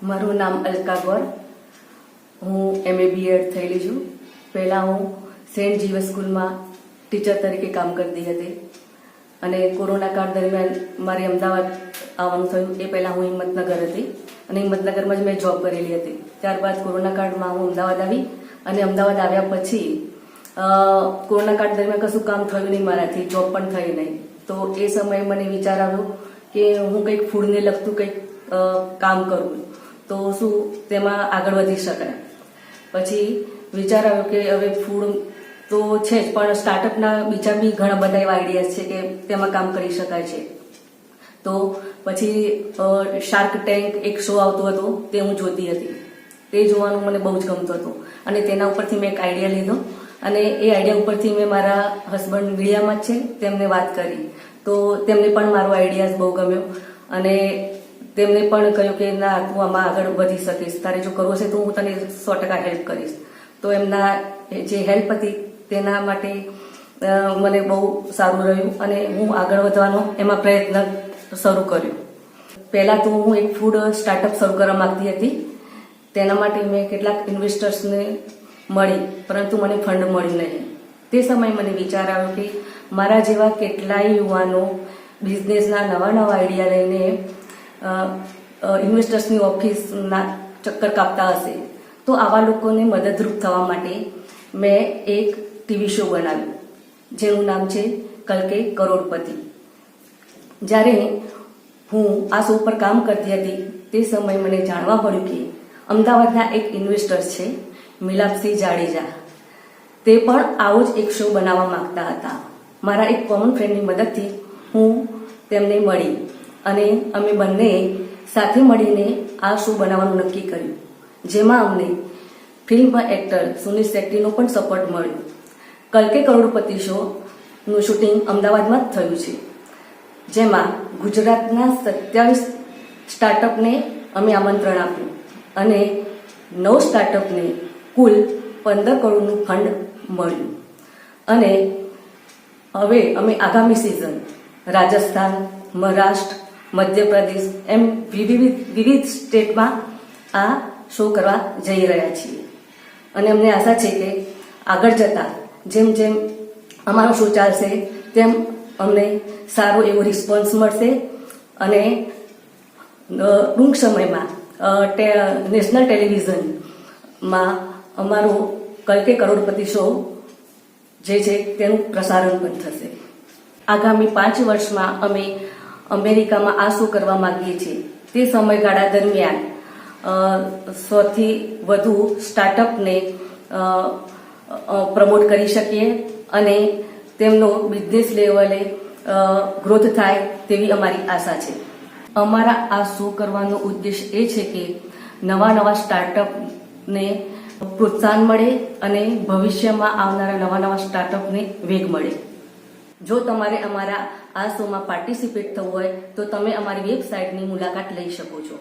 મારું નામ અલકા ગોર. હું MA BEd થયેલી છું. પહેલાં હું સેન્ટ જીવસ સ્કૂલમાં ટીચર તરીકે કામ કરતી હતી અને કોરોના કાળ દરમિયાન મારે અમદાવાદ આવવાનું થયું. એ પહેલાં હું હિંમતનગર હતી અને હિંમતનગરમાં જ મેં જોબ કરેલી હતી. ત્યારબાદ કોરોના કાળમાં હું અમદાવાદ આવી અને અમદાવાદ આવ્યા પછી કોરોના કાળ દરમિયાન કશું કામ થયું નહીં મારાથી, જોબ પણ થઈ નહીં. તો એ સમયે મને વિચાર આવ્યો કે હું કંઈક ફૂડને લગતું કંઈક કામ કરું તો શું તેમાં આગળ વધી શકાય. પછી વિચાર આવ્યો કે હવે ફૂડ તો છે જ, પણ સ્ટાર્ટઅપના બીજા બી ઘણા બધા એવા આઈડિયાઝ છે કે તેમાં કામ કરી શકાય છે. તો પછી શાર્ક ટેન્ક એક શો આવતો હતો, તે હું જોતી હતી. તે જોવાનું મને બહુ જ ગમતું હતું અને તેના ઉપરથી મેં એક આઈડિયા લીધો અને એ આઈડિયા ઉપરથી મેં મારા હસબન્ડ મીડિયામાં જ છે તેમને વાત કરી. તો તેમને પણ મારો આઈડિયાઝ બહુ ગમ્યો અને તેમને પણ કહ્યું કે ના, તું આમાં આગળ વધી શકીશ, તારે જો કરવું હશે તો હું તને 100% હેલ્પ કરીશ. તો એમના જે હેલ્પ હતી તેના માટે મને બહુ સારું રહ્યું અને હું આગળ વધવાનો એમાં પ્રયત્ન શરૂ કર્યો. પહેલાં તો હું એક ફૂડ સ્ટાર્ટઅપ શરૂ કરવા માંગતી હતી. તેના માટે મેં કેટલાક ઇન્વેસ્ટર્સને મળી, પરંતુ મને ફંડ મળ્યું નહીં. તે સમયે મને વિચાર આવ્યો કે મારા જેવા કેટલાય યુવાનો બિઝનેસના નવા નવા આઈડિયા લઈને ઇન્વેસ્ટર્સની ઓફિસના ચક્કર કાપતા હશે, તો આવા લોકોને મદદરૂપ થવા માટે મેં એક ટીવી શો બનાવ્યો જેનું નામ છે કલ કે કરોડપતિ. જ્યારે હું આ શો પર કામ કરતી હતી તે સમયે મને જાણવા મળ્યું કે અમદાવાદના એક ઇન્વેસ્ટર છે મિલાપસિંહ જાડેજા, તે પણ આવો જ એક શો બનાવવા માંગતા હતા. મારા એક કોમન ફ્રેન્ડની મદદથી હું તેમને મળી અને અમે બંને સાથે મળીને આ શો બનાવવાનું નક્કી કર્યું, જેમાં અમને ફિલ્મ એક્ટર સુનિલ શેટ્ટીનો પણ સપોર્ટ મળ્યો. કલ કે કરોડપતિ શોનું શૂટિંગ અમદાવાદમાં જ થયું છે, જેમાં ગુજરાતના 27 સ્ટાર્ટઅપને અમે આમંત્રણ આપ્યું અને 9 સ્ટાર્ટઅપને કુલ 15 કરોડનું ફંડ મળ્યું. અને હવે અમે આગામી સિઝન રાજસ્થાન, મહારાષ્ટ્ર, મધ્યપ્રદેશ એમ વિવિધ સ્ટેટમાં આ શો કરવા જઈ રહ્યા છીએ અને અમને આશા છે કે આગળ જતાં જેમ જેમ અમારો શો ચાલશે તેમ અમને સારો એવો રિસ્પોન્સ મળશે અને ટૂંક સમયમાં નેશનલ ટેલિવિઝનમાં અમારો કલ કે કરોડપતિ શો જે છે તેનું પ્રસારણ પણ થશે. આગામી 5 વર્ષમાં અમે અમેરિકામાં આ શો કરવા માંગીએ છીએ. તે સમયગાળા દરમિયાન 100થી વધુ સ્ટાર્ટઅપને પ્રમોટ કરી શકીએ અને તેમનો બિઝનેસ લેવલે ગ્રોથ થાય તેવી અમારી આશા છે. અમારા આ શો કરવાનો ઉદ્દેશ એ છે કે નવા નવા સ્ટાર્ટઅપને પ્રોત્સાહન મળે અને ભવિષ્યમાં આવનારા નવા નવા સ્ટાર્ટઅપને વેગ મળે. જો તમારે અમારા આ શોમાં પાર્ટિસિપેટ થવું હોય તો તમે અમારી વેબસાઇટની મુલાકાત લઈ શકો છો.